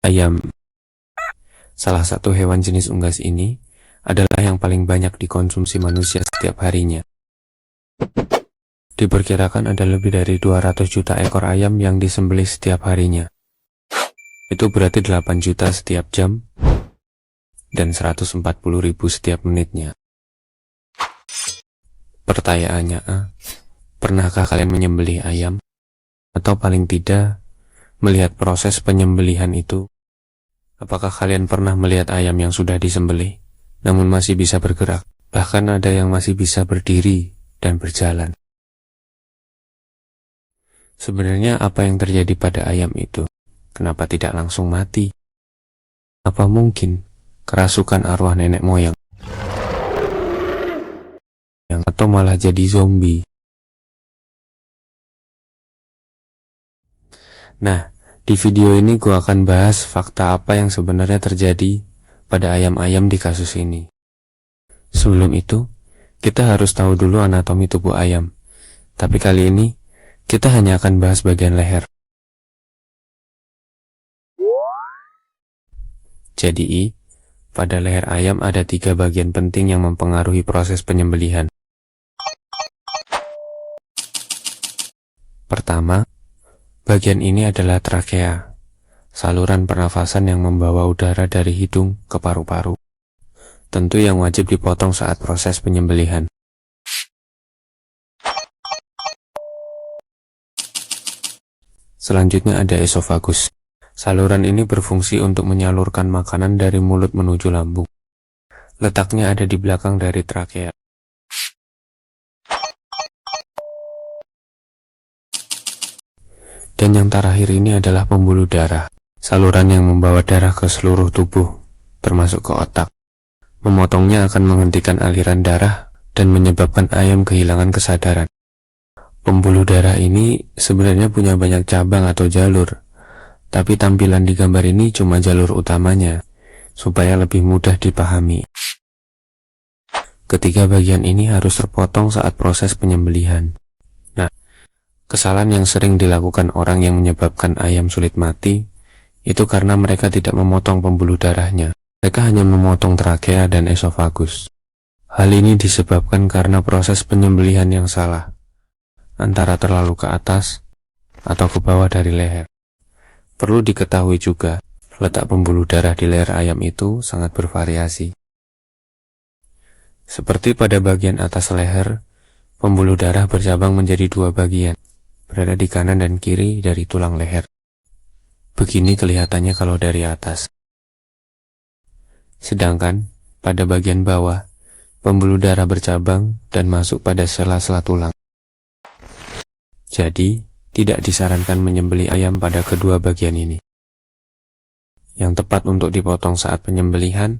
Ayam, salah satu hewan jenis unggas ini, adalah yang paling banyak dikonsumsi manusia setiap harinya. Diperkirakan ada lebih dari 200 juta ekor ayam yang disembelih setiap harinya. Itu berarti 8 juta setiap jam, dan 140 ribu setiap menitnya. Pertanyaannya, pernahkah kalian menyembelih ayam? Atau paling tidak, melihat proses penyembelihan itu? Apakah kalian pernah melihat ayam yang sudah disembelih, namun masih bisa bergerak? Bahkan ada yang masih bisa berdiri dan berjalan. Sebenarnya apa yang terjadi pada ayam itu? Kenapa tidak langsung mati? Apa mungkin kerasukan arwah nenek moyang? Atau malah jadi zombie? Nah, di video ini gue akan bahas fakta apa yang sebenarnya terjadi pada ayam-ayam di kasus ini. Sebelum itu, kita harus tahu dulu anatomi tubuh ayam. Tapi kali ini, kita hanya akan bahas bagian leher. Jadi, pada leher ayam ada 3 bagian penting yang mempengaruhi proses penyembelihan. Pertama, bagian ini adalah trakea, saluran pernafasan yang membawa udara dari hidung ke paru-paru. Tentu yang wajib dipotong saat proses penyembelihan. Selanjutnya ada esofagus. Saluran ini berfungsi untuk menyalurkan makanan dari mulut menuju lambung. Letaknya ada di belakang dari trakea. Dan yang terakhir ini adalah pembuluh darah, saluran yang membawa darah ke seluruh tubuh, termasuk ke otak. Memotongnya akan menghentikan aliran darah dan menyebabkan ayam kehilangan kesadaran. Pembuluh darah ini sebenarnya punya banyak cabang atau jalur, tapi tampilan di gambar ini cuma jalur utamanya, supaya lebih mudah dipahami. Ketiga bagian ini harus terpotong saat proses penyembelihan. Nah, kesalahan yang sering dilakukan orang yang menyebabkan ayam sulit mati, itu karena mereka tidak memotong pembuluh darahnya. Mereka hanya memotong trakea dan esofagus. Hal ini disebabkan karena proses penyembelihan yang salah, antara terlalu ke atas atau ke bawah dari leher. Perlu diketahui juga, letak pembuluh darah di leher ayam itu sangat bervariasi. Seperti pada bagian atas leher, pembuluh darah bercabang menjadi 2 bagian, berada di kanan dan kiri dari tulang leher. Begini kelihatannya kalau dari atas. Sedangkan pada bagian bawah, pembuluh darah bercabang dan masuk pada sela-sela tulang. Jadi, tidak disarankan menyembelih ayam pada kedua bagian ini. Yang tepat untuk dipotong saat penyembelihan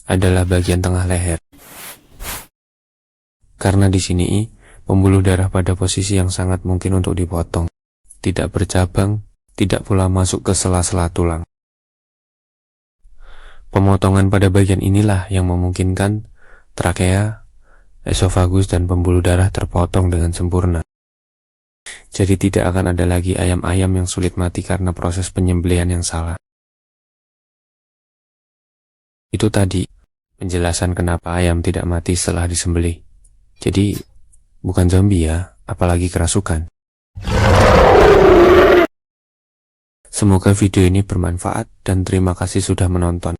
adalah bagian tengah leher. Karena di sini, pembuluh darah pada posisi yang sangat mungkin untuk dipotong. Tidak bercabang, tidak pula masuk ke sela-sela tulang. Pemotongan pada bagian inilah yang memungkinkan trakea, esofagus, dan pembuluh darah terpotong dengan sempurna. Jadi tidak akan ada lagi ayam-ayam yang sulit mati karena proses penyembelihan yang salah. Itu tadi penjelasan kenapa ayam tidak mati setelah disembelih. Jadi bukan zombie ya, apalagi kerasukan. Semoga video ini bermanfaat dan terima kasih sudah menonton.